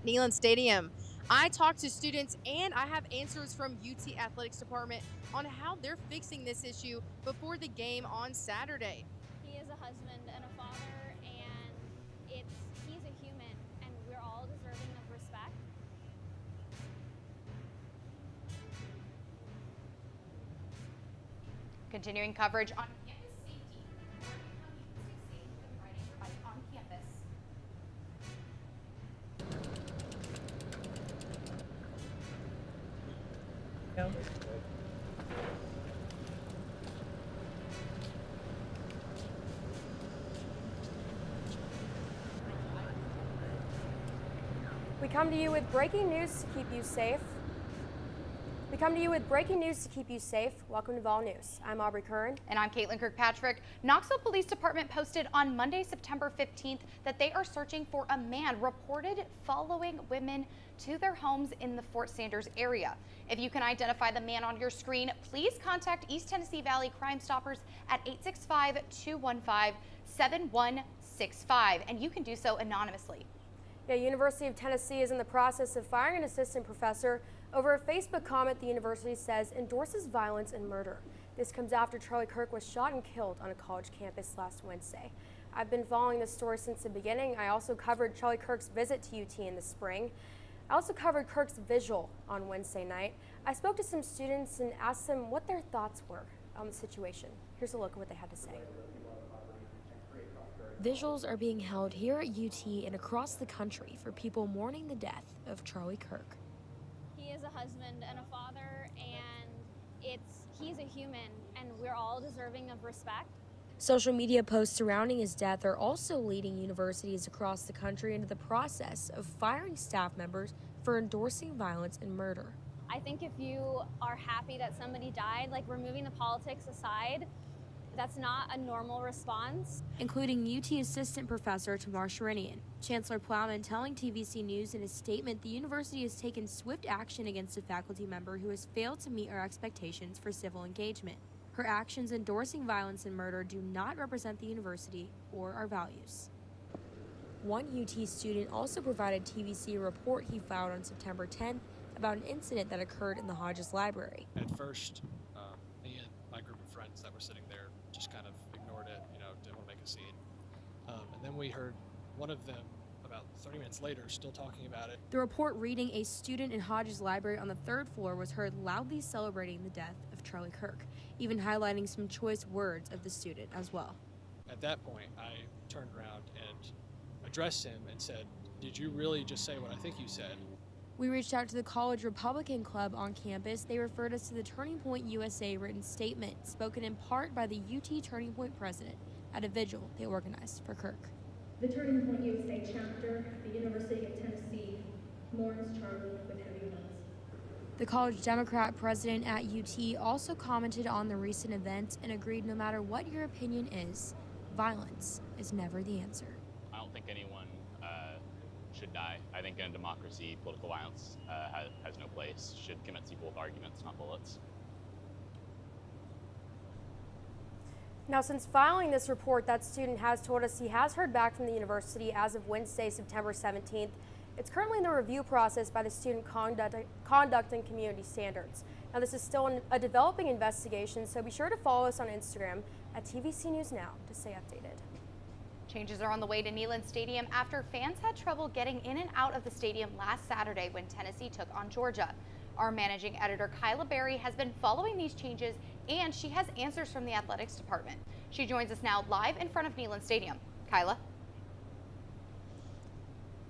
Neyland Stadium. I talked to students and I have answers from UT Athletics Department on how they're fixing this issue before the game on Saturday. He is a husband and a father, and he's a human, and we're all deserving of respect. Continuing coverage on campus safety. How you can stay safe when riding your bike on campus. We come to you with breaking news to keep you safe. Welcome to Vol News. I'm Aubrey Curran. And I'm Caitlin Kirkpatrick. Knoxville Police Department posted on Monday, September 15th, that they are searching for a man reported following women to their homes in the Fort Sanders area. If you can identify the man on your screen, please contact East Tennessee Valley Crime Stoppers at 865-215-7165, and you can do so anonymously. Yeah, University of Tennessee is in the process of firing an assistant professor over a Facebook comment the university says endorses violence and murder. This comes after Charlie Kirk was shot and killed on a college campus last Wednesday. I've been following this story since the beginning. I also covered Charlie Kirk's visit to UT in the spring. I also covered Kirk's vigil on Wednesday night. I spoke to some students and asked them what their thoughts were on the situation. Here's a look at what they had to say. Vigils are being held here at UT and across the country for people mourning the death of Charlie Kirk. He is a husband and a father, and he's a human, and we're all deserving of respect. Social media posts surrounding his death are also leading universities across the country into the process of firing staff members for endorsing violence and murder. I think if you are happy that somebody died, like removing the politics aside, that's not a normal response. Including UT Assistant Professor Tamar Sherinian. Chancellor Plowman telling TVC News in a statement the university has taken swift action against a faculty member who has failed to meet our expectations for civil engagement. Her actions endorsing violence and murder do not represent the university or our values. One UT student also provided TVC a report he filed on September 10th about an incident that occurred in the Hodges Library. At first, me and my group of friends that were sitting there just kind of ignored it, didn't want to make a scene. And then we heard one of them about 30 minutes later still talking about it. The report reading a student in Hodges Library on the 3rd floor was heard loudly celebrating the death of Charlie Kirk, even highlighting some choice words of the student as well. At that point, I turned around and addressed him and said, "Did you really just say what I think you said?" We reached out to the College Republican Club on campus. They referred us to the Turning Point USA written statement, spoken in part by the UT Turning Point president at a vigil they organized for Kirk. The Turning Point USA chapter, the University of Tennessee, mourns Charlie with heavy loss. The college Democrat president at UT also commented on the recent events and agreed no matter what your opinion is, violence is never the answer. I don't think anyone should die. I think in a democracy, political violence has no place. Should commence people with arguments, not bullets. Now, since filing this report, that student has told us he has heard back from the university as of Wednesday, September 17th. It's currently in the review process by the Student Conduct and Community Standards. Now, this is still a developing investigation, so be sure to follow us on Instagram at TVC News Now to stay updated. Changes are on the way to Neyland Stadium after fans had trouble getting in and out of the stadium last Saturday when Tennessee took on Georgia. Our managing editor, Kyla Berry, has been following these changes, and she has answers from the athletics department. She joins us now live in front of Neyland Stadium. Kyla?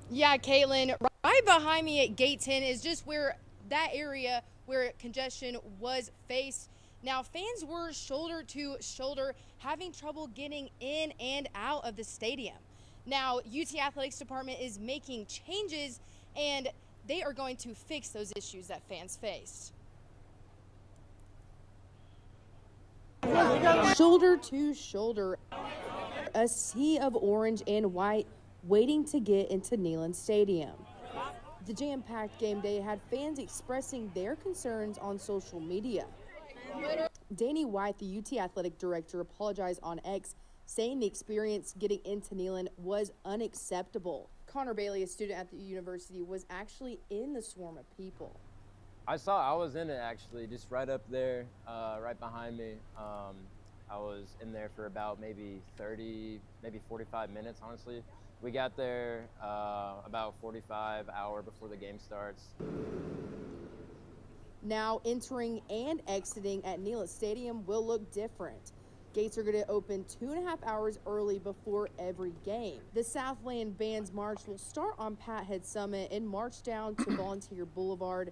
Yeah, Caitlin, right behind me at Gate 10 is just where that area where congestion was faced. Now, fans were shoulder to shoulder, having trouble getting in and out of the stadium. Now, UT Athletics Department is making changes, and they are going to fix those issues that fans faced. Shoulder to shoulder, a sea of orange and white waiting to get into Neyland Stadium. The jam-packed game day had fans expressing their concerns on social media. Danny White, the UT athletic director, apologized on X, saying the experience getting into Neyland was unacceptable. Connor Bailey, a student at the university, was actually in the swarm of people. I was in it actually, just right up there, right behind me. I was in there for about maybe 30, maybe 45 minutes, honestly. We got there about 45 hours before the game starts. Now entering and exiting at Neyland Stadium will look different. Gates are going to open 2.5 hours early before every game. The Southland Band's March will start on Pat Head Summit and march down to Volunteer Boulevard,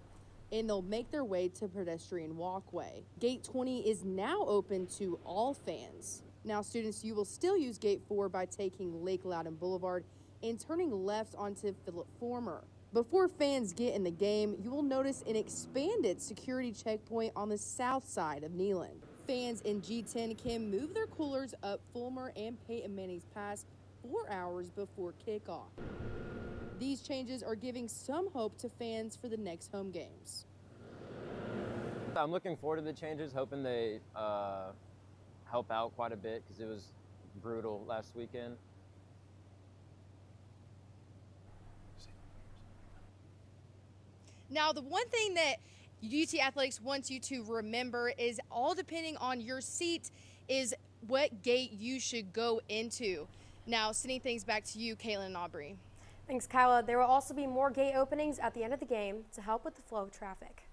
and they'll make their way to pedestrian walkway. Gate 20 is now open to all fans. Now students, you will still use Gate 4 by taking Lake Loudon Boulevard and turning left onto Philip Former. Before fans get in the game, you will notice an expanded security checkpoint on the south side of Neyland. Fans in G10 can move their coolers up Fulmer and Peyton Manning's Pass 4 hours before kickoff. These changes are giving some hope to fans for the next home games. I'm looking forward to the changes, hoping they help out quite a bit because it was brutal last weekend. Now, the one thing that UT Athletics wants you to remember is all depending on your seat is what gate you should go into. Now, sending things back to you, Caitlin and Aubrey. Thanks, Kyla. There will also be more gate openings at the end of the game to help with the flow of traffic.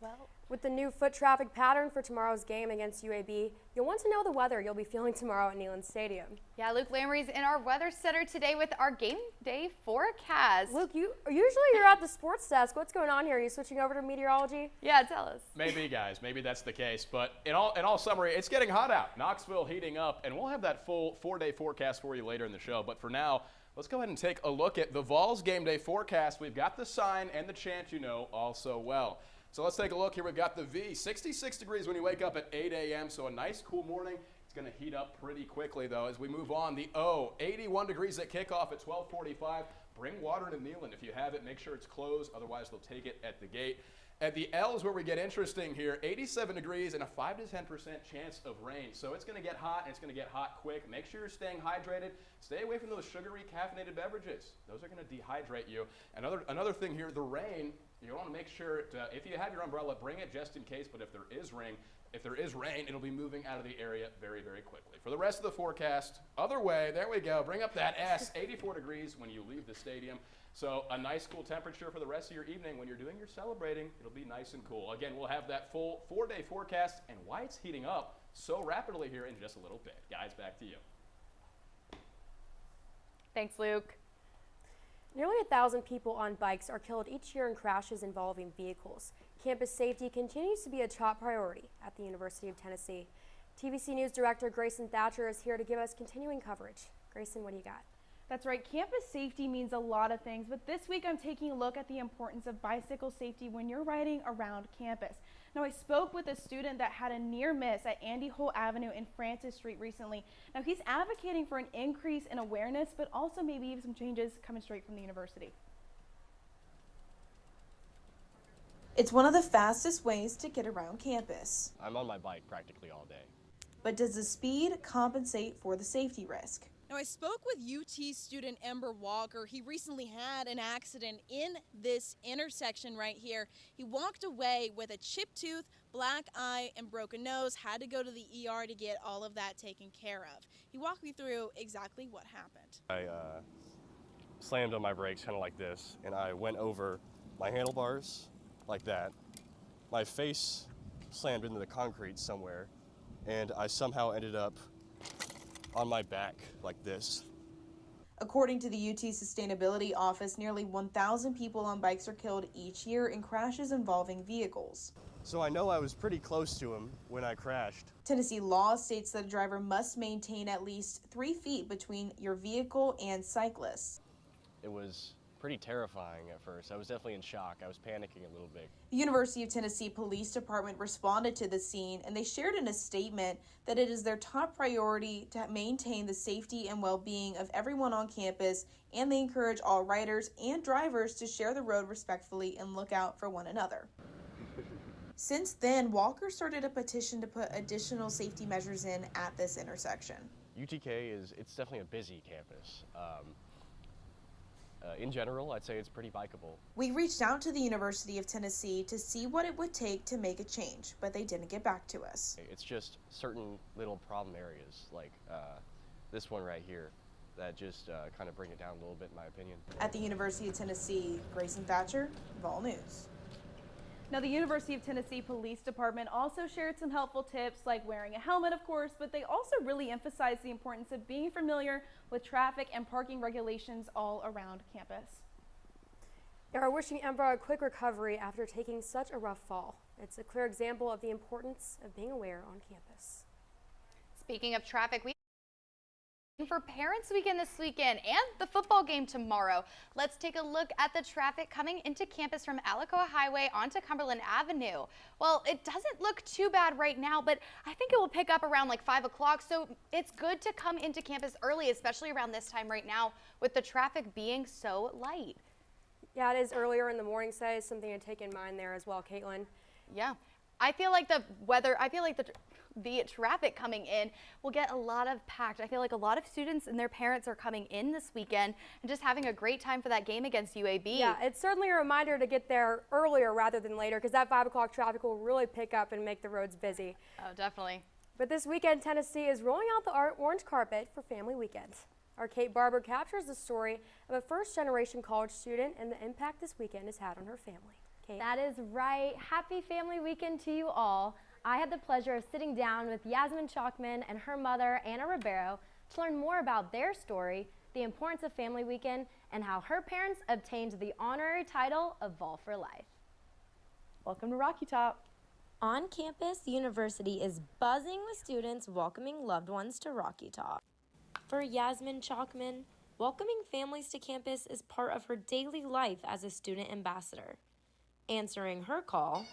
Well, with the new foot traffic pattern for tomorrow's game against UAB, you'll want to know the weather you'll be feeling tomorrow at Neyland Stadium. Yeah, Luke Lamry's in our weather center today with our game day forecast. Luke, usually you're at the sports desk. What's going on here? Are you switching over to meteorology? Yeah, tell us. Maybe, guys. Maybe that's the case. But in all summary, it's getting hot out. Knoxville heating up, and we'll have that full 4-day forecast for you later in the show. But for now, let's go ahead and take a look at the Vols game day forecast. We've got the sign and the chant you know all so well. So let's take a look here. We've got the V, 66 degrees when you wake up at 8 a.m., so a nice cool morning. It's going to heat up pretty quickly, though, as we move on. The O, 81 degrees at kickoff at 12:45. Bring water to Neyland. If you have it, make sure it's closed. Otherwise, they'll take it at the gate. At the L is where we get interesting here. 87 degrees and a 5 to 10% chance of rain. So it's going to get hot, and it's going to get hot quick. Make sure you're staying hydrated. Stay away from those sugary caffeinated beverages. Those are going to dehydrate you. Another thing here, the rain. You want to make sure, if you have your umbrella, bring it just in case. But if there is rain, it'll be moving out of the area very, very quickly. For the rest of the forecast, other way, there we go. Bring up that S, 84 degrees when you leave the stadium. So a nice cool temperature for the rest of your evening. When you're doing your celebrating, it'll be nice and cool. Again, we'll have that full 4-day forecast and why it's heating up so rapidly here in just a little bit. Guys, back to you. Thanks, Luke. Nearly 1,000 people on bikes are killed each year in crashes involving vehicles. Campus safety continues to be a top priority at the University of Tennessee. TVC News Director Grayson Thatcher is here to give us continuing coverage. Grayson, what do you got? That's right, campus safety means a lot of things, but this week I'm taking a look at the importance of bicycle safety when you're riding around campus. Now, I spoke with a student that had a near miss at Andy Holt Avenue and Francis Street recently. Now, he's advocating for an increase in awareness, but also maybe even some changes coming straight from the university. It's one of the fastest ways to get around campus. I'm on my bike practically all day. But does the speed compensate for the safety risk? Now, I spoke with UT student Ember Walker. He recently had an accident in this intersection right here. He walked away with a chipped tooth, black eye, and broken nose, had to go to the ER to get all of that taken care of. He walked me through exactly what happened. I slammed on my brakes kind of like this, and I went over my handlebars like that. My face slammed into the concrete somewhere, and I somehow ended up on my back like this. According to the UT Sustainability Office, nearly 1,000 people on bikes are killed each year in crashes involving vehicles. So I know I was pretty close to him when I crashed. Tennessee law states that a driver must maintain at least 3 feet between your vehicle and cyclists. It was pretty terrifying at first. I was definitely in shock. I was panicking a little bit. The University of Tennessee Police Department responded to the scene, and they shared in a statement that it is their top priority to maintain the safety and well-being of everyone on campus, and they encourage all riders and drivers to share the road respectfully and look out for one another. Since then, Walker started a petition to put additional safety measures in at this intersection. UTK it's definitely a busy campus. in general, I'd say it's pretty bikeable. We reached out to the University of Tennessee to see what it would take to make a change, but they didn't get back to us. It's just certain little problem areas, like this one right here, that just kind of bring it down a little bit, in my opinion. At the University of Tennessee, Grayson Thatcher, Vol News. Now, the University of Tennessee Police Department also shared some helpful tips, like wearing a helmet, of course, but they also really emphasized the importance of being familiar with traffic and parking regulations all around campus. They are wishing Ember a quick recovery after taking such a rough fall. It's a clear example of the importance of being aware on campus. Speaking of traffic, we for Parents Weekend this weekend and the football game tomorrow. Let's take a look at the traffic coming into campus from Alacoa Highway onto Cumberland Avenue. Well, it doesn't look too bad right now, but I think it will pick up around like 5 o'clock, so it's good to come into campus early, especially around this time right now with the traffic being so light. Yeah, it is earlier in the morning, so that is something to take in mind there as well, Caitlin. Yeah, I feel like the traffic coming in will get a lot of packed. I feel like a lot of students and their parents are coming in this weekend and just having a great time for that game against UAB. Yeah, it's certainly a reminder to get there earlier rather than later, because that 5 o'clock traffic will really pick up and make the roads busy. Oh, definitely. But this weekend, Tennessee is rolling out the orange carpet for Family Weekend. Our Kate Barber captures the story of a first-generation college student and the impact this weekend has had on her family. Kate? That is right. Happy Family Weekend to you all. I had the pleasure of sitting down with Yasmin Chalkman and her mother, Anna Ribeiro, to learn more about their story, the importance of Family Weekend, and how her parents obtained the honorary title of Vol for Life. Welcome to Rocky Top. On campus, the university is buzzing with students welcoming loved ones to Rocky Top. For Yasmin Chalkman, welcoming families to campus is part of her daily life as a student ambassador. Answering her call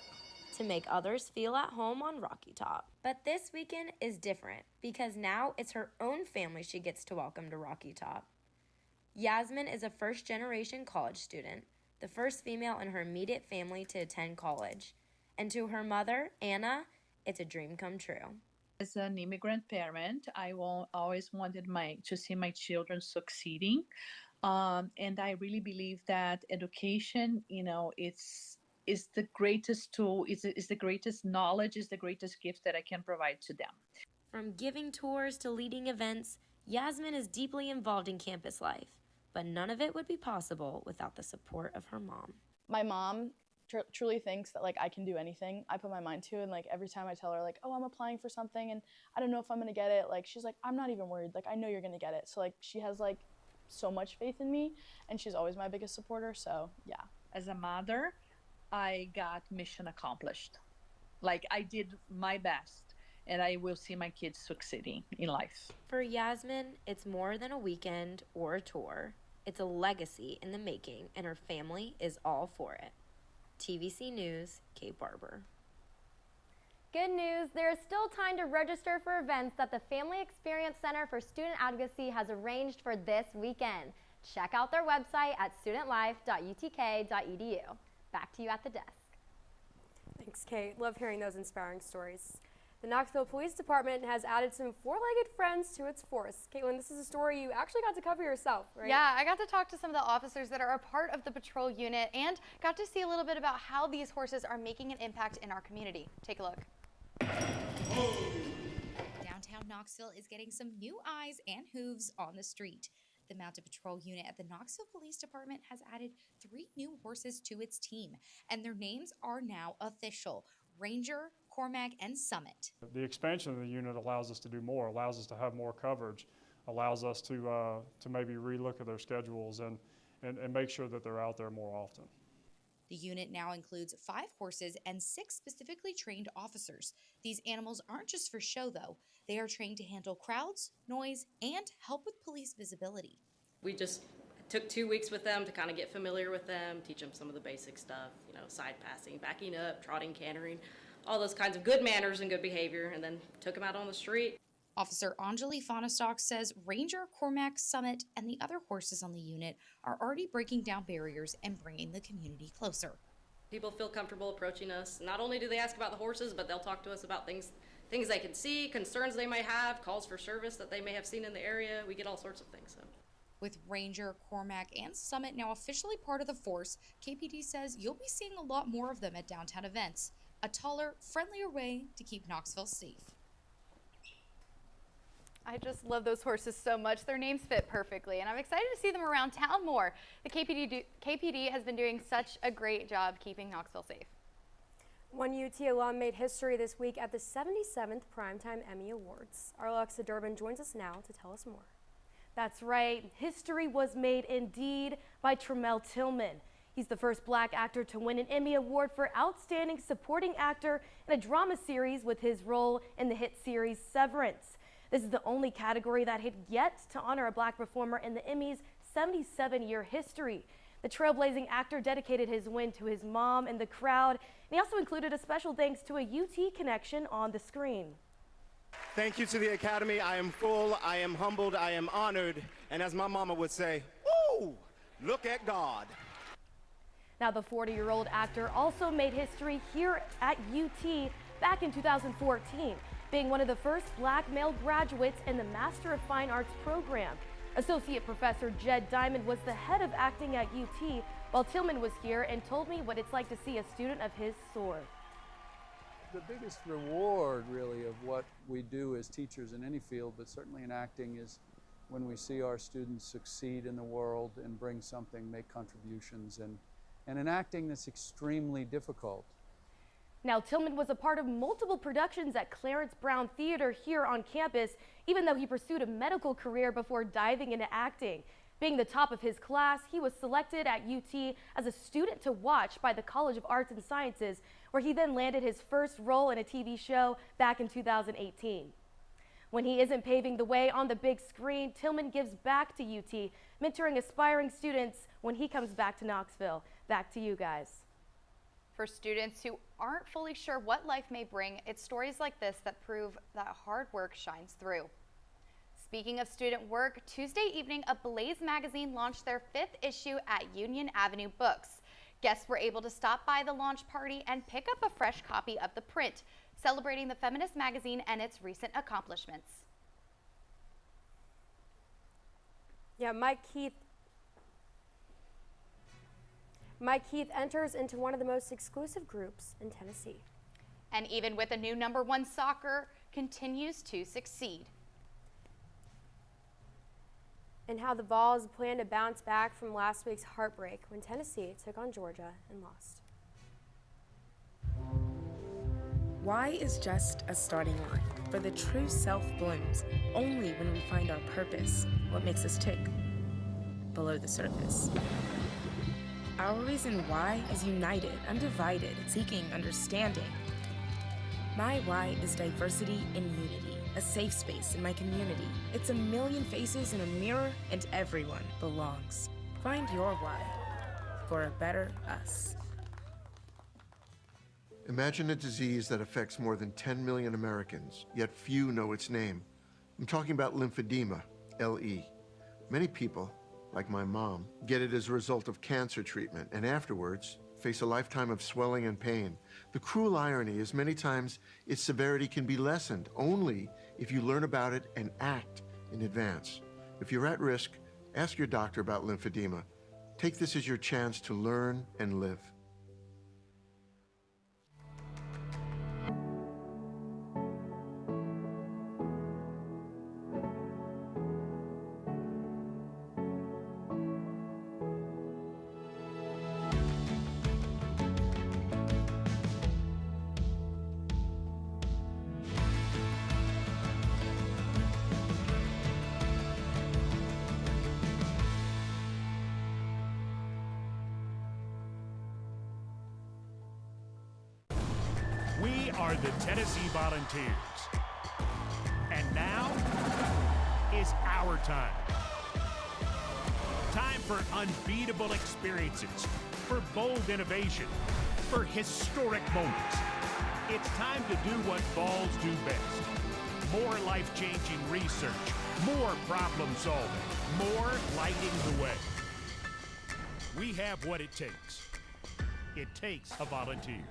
to make others feel at home on Rocky Top. But this weekend is different because now it's her own family she gets to welcome to Rocky Top. Yasmin is a first-generation college student, the first female in her immediate family to attend college. And to her mother, Anna, it's a dream come true. As an immigrant parent, I always wanted to see my children succeeding. And I really believe that education, is the greatest tool, is the greatest knowledge, is the greatest gift that I can provide to them. From giving tours to leading events, Yasmin is deeply involved in campus life, but none of it would be possible without the support of her mom. My mom truly thinks that I can do anything I put my mind to, and every time I tell her oh, I'm applying for something and I don't know if I'm gonna get it, she's like, I'm not even worried, I know you're gonna get it. So she has so much faith in me, and she's always my biggest supporter. So yeah. As a mother, I got mission accomplished. I did my best, and I will see my kids succeeding in life. For Yasmin, it's more than a weekend or a tour. It's a legacy in the making, and her family is all for it. TVC News, Kate Barber. Good news, there is still time to register for events that the Family Experience Center for Student Advocacy has arranged for this weekend. Check out their website at studentlife.utk.edu. Back to you at the desk. Thanks, Kate. Love hearing those inspiring stories. The Knoxville Police Department has added some four-legged friends to its force. Caitlin, this is a story you actually got to cover yourself, right? Yeah, I got to talk to some of the officers that are a part of the patrol unit and got to see a little bit about how these horses are making an impact in our community. Take a look. Downtown Knoxville is getting some new eyes and hooves on the street. The Mounted Patrol Unit at the Knoxville Police Department has added 3 new horses to its team, and their names are now official: Ranger, Cormac, and Summit. The expansion of the unit allows us to do more, allows us to have more coverage, allows us to maybe relook at their schedules and make sure that they're out there more often. The unit now includes 5 horses and 6 specifically trained officers. These animals aren't just for show, though. They are trained to handle crowds, noise, and help with police visibility. We just took 2 weeks with them to kind of get familiar with them, teach them some of the basic stuff, side passing, backing up, trotting, cantering, all those kinds of good manners and good behavior, and then took them out on the street. Officer Anjali Fonestock says Ranger, Cormac, Summit, and the other horses on the unit are already breaking down barriers and bringing the community closer. People feel comfortable approaching us. Not only do they ask about the horses, but they'll talk to us about things they can see, concerns they might have, calls for service that they may have seen in the area. We get all sorts of things. So. With Ranger, Cormac, and Summit now officially part of the force, KPD says you'll be seeing a lot more of them at downtown events. A taller, friendlier way to keep Knoxville safe. I just love those horses so much. Their names fit perfectly, and I'm excited to see them around town more. The KPD has been doing such a great job keeping Knoxville safe. One UT alum made history this week at the 77th Primetime Emmy Awards. Our Alexa Durbin joins us now to tell us more. That's right. History was made indeed by Tremel Tillman. He's the first black actor to win an Emmy Award for Outstanding Supporting Actor in a drama series with his role in the hit series Severance. This is the only category that had yet to honor a black performer in the Emmys' 77-year history. The trailblazing actor dedicated his win to his mom and the crowd, and he also included a special thanks to a UT connection on the screen. Thank you to the Academy. I am full, I am humbled, I am honored, and as my mama would say, woo, look at God. Now, the 40-year-old actor also made history here at UT back in 2014, being one of the first black male graduates in the Master of Fine Arts program. Associate Professor Jed Diamond was the head of acting at UT, while Tillman was here and told me what it's like to see a student of his soar. The biggest reward, really, of what we do as teachers in any field, but certainly in acting, is when we see our students succeed in the world and bring something, make contributions, and in acting, that's extremely difficult. Now, Tillman was a part of multiple productions at Clarence Brown Theater here on campus, even though he pursued a medical career before diving into acting. Being the top of his class, he was selected at UT as a student to watch by the College of Arts and Sciences, where he then landed his first role in a TV show back in 2018. When he isn't paving the way on the big screen, Tillman gives back to UT, mentoring aspiring students when he comes back to Knoxville. Back to you guys. For students who aren't fully sure what life may bring, it's stories like this that prove that hard work shines through. Speaking of student work, Tuesday evening, A Blaze magazine launched their 5th issue at Union Avenue Books. Guests were able to stop by the launch party and pick up a fresh copy of the print, celebrating the feminist magazine and its recent accomplishments. Yeah, Mike Keith enters into one of the most exclusive groups in Tennessee. And even with a new #1 soccer, continues to succeed. And how the Vols plan to bounce back from last week's heartbreak when Tennessee took on Georgia and lost. Why is just a starting line, for the true self blooms only when we find our purpose, what makes us tick, below the surface. Our reason why is united, undivided, seeking understanding. My why is diversity and unity, a safe space in my community. It's a million faces in a mirror and everyone belongs. Find your why for a better us. Imagine a disease that affects more than 10 million Americans, yet few know its name. I'm talking about lymphedema, LE. Many people, like my mom, get it as a result of cancer treatment and afterwards face a lifetime of swelling and pain. The cruel irony is many times its severity can be lessened only if you learn about it and act in advance. If you're at risk, ask your doctor about lymphedema. Take this as your chance to learn and live. We are the Tennessee Volunteers. And now is our time. Time for unbeatable experiences, for bold innovation, for historic moments. It's time to do what Vols do best. More life-changing research, more problem solving, more lighting the way. We have what it takes. It takes a volunteer.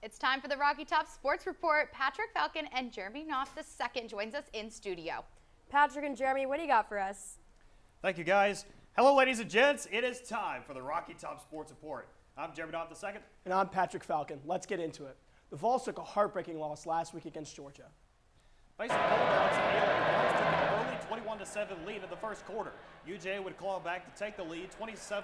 It's time for the Rocky Top Sports Report. Patrick Falcon and Jeremy Knopf II joins us in studio. Patrick and Jeremy, what do you got for us? Thank you, guys. Hello, ladies and gents. It is time for the Rocky Top Sports Report. I'm Jeremy Dont II. And I'm Patrick Falcon. Let's get into it. The Vols took a heartbreaking loss last week against Georgia. Facing the Bulldogs, the Vols took an early 21-7 lead in the first quarter. UJ would claw back to take the lead 27-21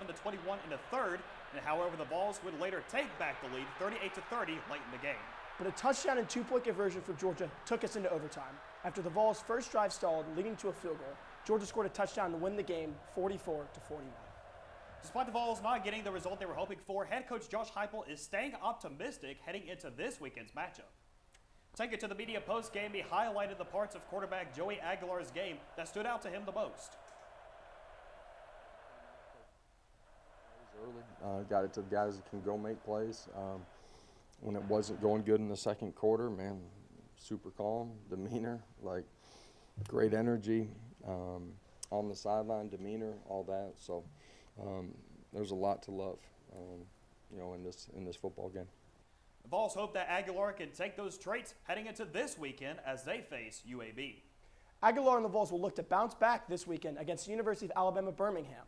in the third, and however, the Vols would later take back the lead 38-30 late in the game. But a touchdown and two-point conversion for Georgia took us into overtime. After the Vols' first drive stalled, leading to a field goal, Georgia scored a touchdown to win the game 44-41. Despite the Vols not getting the result they were hoping for, head coach Josh Heupel is staying optimistic heading into this weekend's matchup. Take it to the media post-game, he highlighted the parts of quarterback Joey Aguilar's game that stood out to him the most. Early, got it to the guys that can go make plays. When it wasn't going good in the second quarter, man, super calm, demeanor, like great energy on the sideline, demeanor, all that. So there's a lot to love, in this football game. The Vols hope that Aguilar can take those traits heading into this weekend as they face UAB. Aguilar and the Vols will look to bounce back this weekend against the University of Alabama Birmingham.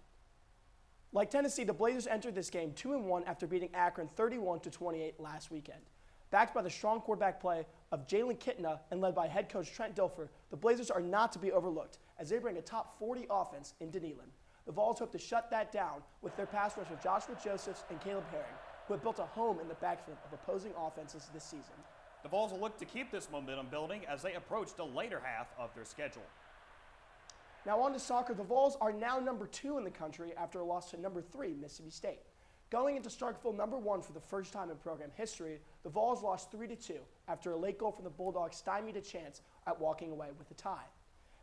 Like Tennessee, the Blazers entered this game 2-1 after beating Akron 31-28 last weekend. Backed by the strong quarterback play of Jalen Kitna and led by head coach Trent Dilfer, the Blazers are not to be overlooked as they bring a top 40 offense into Neyland. The Vols hope to shut that down with their pass rush of Joshua Josephs and Caleb Herring, who have built a home in the backfield of opposing offenses this season. The Vols will look to keep this momentum building as they approach the later half of their schedule. Now on to soccer, the Vols are now number 2 in the country after a loss to number 3, Mississippi State. Going into Starkville number 1 for the first time in program history, the Vols lost 3-2 after a late goal from the Bulldogs stymied a chance at walking away with a tie.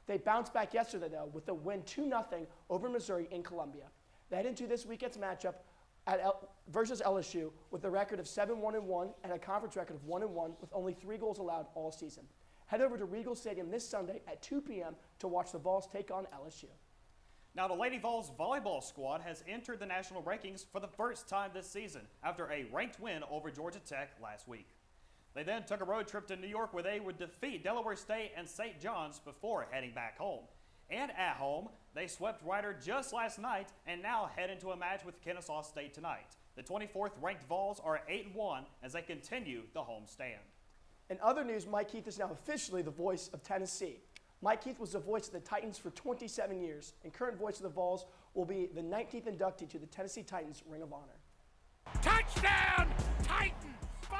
They bounced back yesterday, though, with a win 2-0 over Missouri in Columbia. They head into this weekend's matchup versus LSU with a record of 7-1-1 and a conference record of 1-1 with only 3 goals allowed all season. Head over to Regal Stadium this Sunday at 2 p.m. to watch the Vols take on LSU. Now, the Lady Vols volleyball squad has entered the national rankings for the first time this season after a ranked win over Georgia Tech last week. They then took a road trip to New York where they would defeat Delaware State and St. John's before heading back home. And at home, they swept Rider just last night and now head into a match with Kennesaw State tonight. The 24th ranked Vols are 8-1 as they continue the home stand. In other news, Mike Keith is now officially the voice of Tennessee. Mike Keith was the voice of the Titans for 27 years, and current voice of the Vols will be the 19th inductee to the Tennessee Titans Ring of Honor. Touchdown, Titans! 5,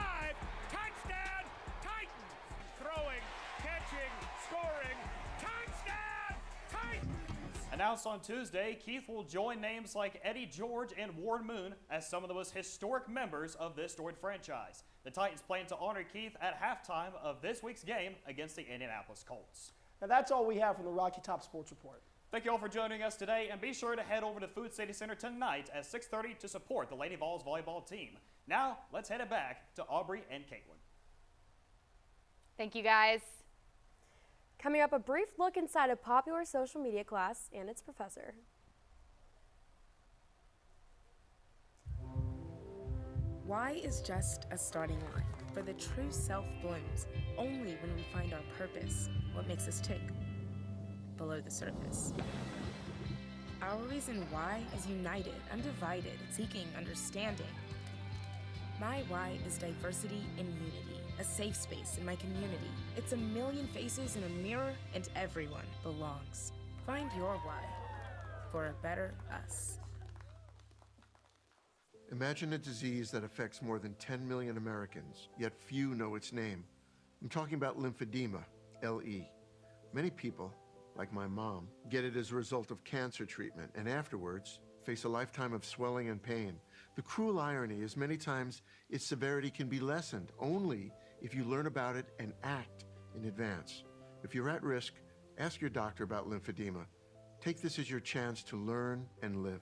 touchdown, Titans! Throwing, catching, scoring, touchdown, Titans! Announced on Tuesday, Keith will join names like Eddie George and Warren Moon as some of the most historic members of this storied franchise. The Titans plan to honor Keith at halftime of this week's game against the Indianapolis Colts. Now that's all we have from the Rocky Top Sports Report. Thank you all for joining us today, and be sure to head over to Food City Center tonight at 6:30 to support the Lady Vols volleyball team. Now, let's head it back to Aubrey and Caitlin. Thank you, guys. Coming up, a brief look inside a popular social media class and its professor. Why is just a starting line? For the true self blooms only when we find our purpose, what makes us tick, below the surface. Our reason why is united, undivided, seeking understanding. My why is diversity and unity, a safe space in my community. It's a million faces in a mirror and everyone belongs. Find your why for a better us. Imagine a disease that affects more than 10 million Americans, yet few know its name. I'm talking about lymphedema, LE. Many people, like my mom, get it as a result of cancer treatment and afterwards face a lifetime of swelling and pain. The cruel irony is many times its severity can be lessened only if you learn about it and act in advance. If you're at risk, ask your doctor about lymphedema. Take this as your chance to learn and live.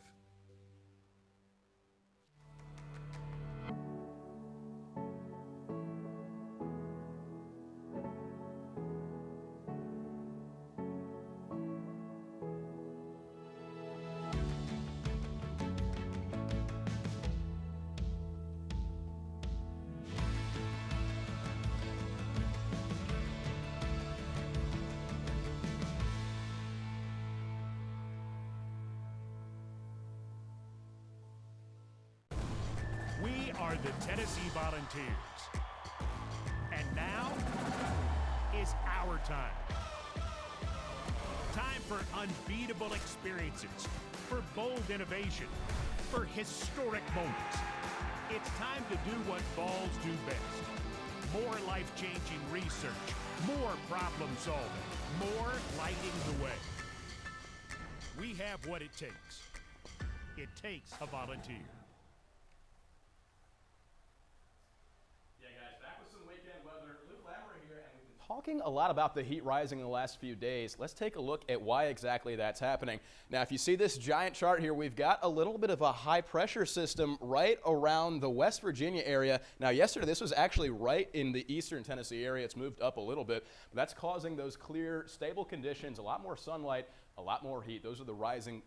the Tennessee Volunteers. And now is our time. Time for unbeatable experiences, for bold innovation, for historic moments. It's time to do what Vols do best. More life-changing research, more problem solving, more lighting the way. We have what it takes. It takes a volunteer. Yeah, guys, back with some weekend weather. Luke Lammer here, and we've been talking a lot about the heat rising in the last few days. Let's take a look at why exactly that's happening. Now, if you see this giant chart here, we've got a little bit of a high pressure system right around the West Virginia area. Now, yesterday, this was actually right in the eastern Tennessee area. It's moved up a little bit, but that's causing those clear, stable conditions, a lot more sunlight, a lot more heat. Those are the rising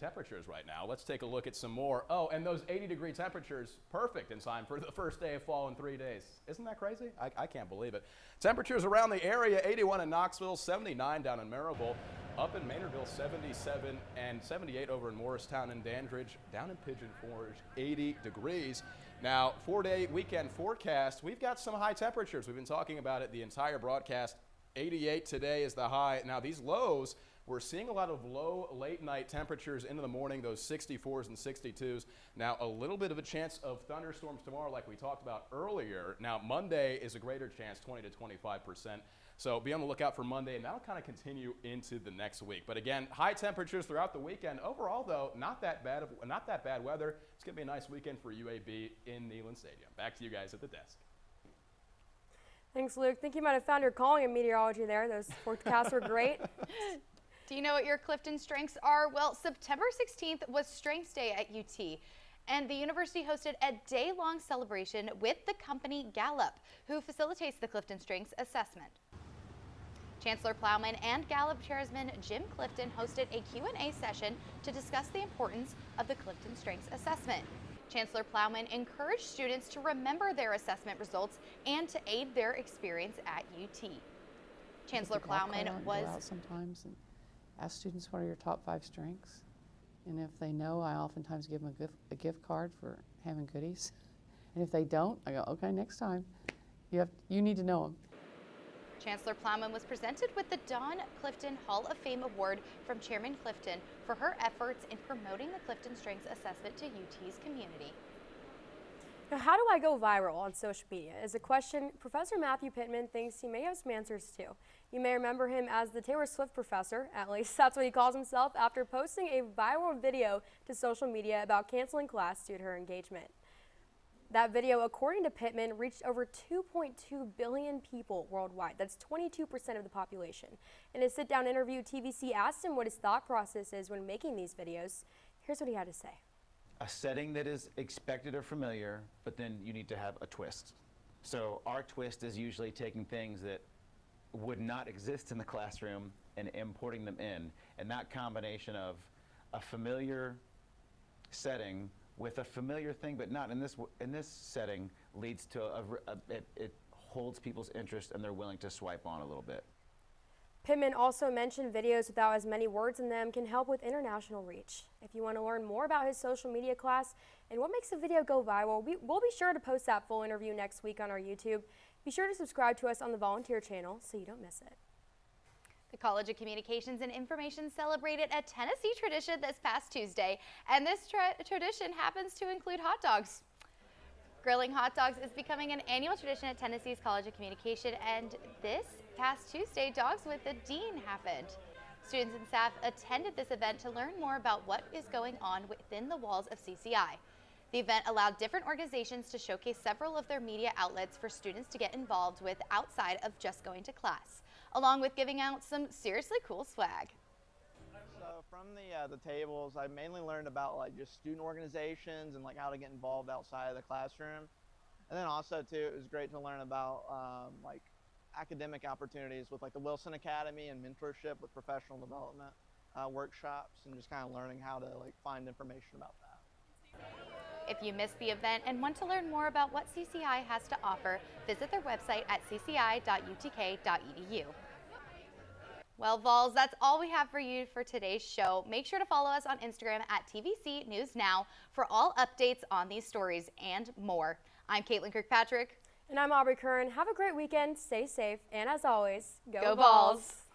temperatures right now. Let's take a look at some more. Oh, and those 80-degree temperatures, perfect in time for the first day of fall in 3 days. Isn't that crazy? I can't believe it. Temperatures around the area, 81 in Knoxville, 79 down in Maryville, up in Maynardville, 77, and 78 over in Morristown and Dandridge, down in Pigeon Forge, 80 degrees. Now, 4-day weekend forecast, we've got some high temperatures. We've been talking about it the entire broadcast. 88 today is the high. Now, these lows, we're seeing a lot of low late night temperatures into the morning, those 64s and 62s. Now, a little bit of a chance of thunderstorms tomorrow like we talked about earlier. Now, Monday is a greater chance, 20 to 25%. So be on the lookout for Monday, and that'll kind of continue into the next week. But again, high temperatures throughout the weekend. Overall, though, not that bad weather. It's going to be a nice weekend for UAB in Neyland Stadium. Back to you guys at the desk. Thanks, Luke. Think you might have found your calling in meteorology there. Those forecasts were great. Do you know what your Clifton strengths are? Well, September 16th was Strengths Day at UT, and the university hosted a day-long celebration with the company Gallup, who facilitates the Clifton Strengths assessment. Chancellor Plowman and Gallup chairman Jim Clifton hosted a Q&A session to discuss the importance of the Clifton Strengths assessment. Chancellor Plowman encouraged students to remember their assessment results and to aid their experience at UT. Chancellor Plowman was go out sometimes and ask students what are your top 5 strengths, and if they know, I oftentimes give them a gift card for having goodies, and if they don't, I go, okay, next time you need to know them. Chancellor Plowman was presented with the Dawn Clifton Hall of Fame Award from Chairman Clifton for her efforts in promoting the Clifton Strengths Assessment to UT's community. Now, how do I go viral on social media is a question Professor Matthew Pittman thinks he may have some answers to. You may remember him as the Taylor Swift professor, at least that's what he calls himself, after posting a viral video to social media about canceling class due to her engagement. That video, according to Pittman, reached over 2.2 billion people worldwide. That's 22% of the population. In a sit-down interview, TVC asked him what his thought process is when making these videos. Here's what he had to say. A setting that is expected or familiar, but then you need to have a twist. So our twist is usually taking things that would not exist in the classroom and importing them in. And that combination of a familiar setting with a familiar thing, but not in this setting, leads to it holds people's interest and they're willing to swipe on a little bit. Pittman also mentioned videos without as many words in them can help with international reach. If you want to learn more about his social media class and what makes a video go viral, we'll be sure to post that full interview next week on our YouTube. Be sure to subscribe to us on the Volunteer channel so you don't miss it. The College of Communications and Information celebrated a Tennessee tradition this past Tuesday, and this tradition happens to include hot dogs. Grilling hot dogs is becoming an annual tradition at Tennessee's College of Communication, and this past Tuesday, Dogs with the Dean happened. Students and staff attended this event to learn more about what is going on within the walls of CCI. The event allowed different organizations to showcase several of their media outlets for students to get involved with outside of just going to class, along with giving out some seriously cool swag. So from the tables, I mainly learned about just student organizations and how to get involved outside of the classroom. And then also too, it was great to learn about academic opportunities with the Wilson Academy and mentorship with professional development workshops, and just kind of learning how to find information about that. If you missed the event and want to learn more about what CCI has to offer, visit their website at cci.utk.edu. Well, Vols, that's all we have for you for today's show. Make sure to follow us on Instagram at TVC News Now for all updates on these stories and more. I'm Caitlin Kirkpatrick. And I'm Aubrey Curran. Have a great weekend, stay safe, and as always, Go Vols!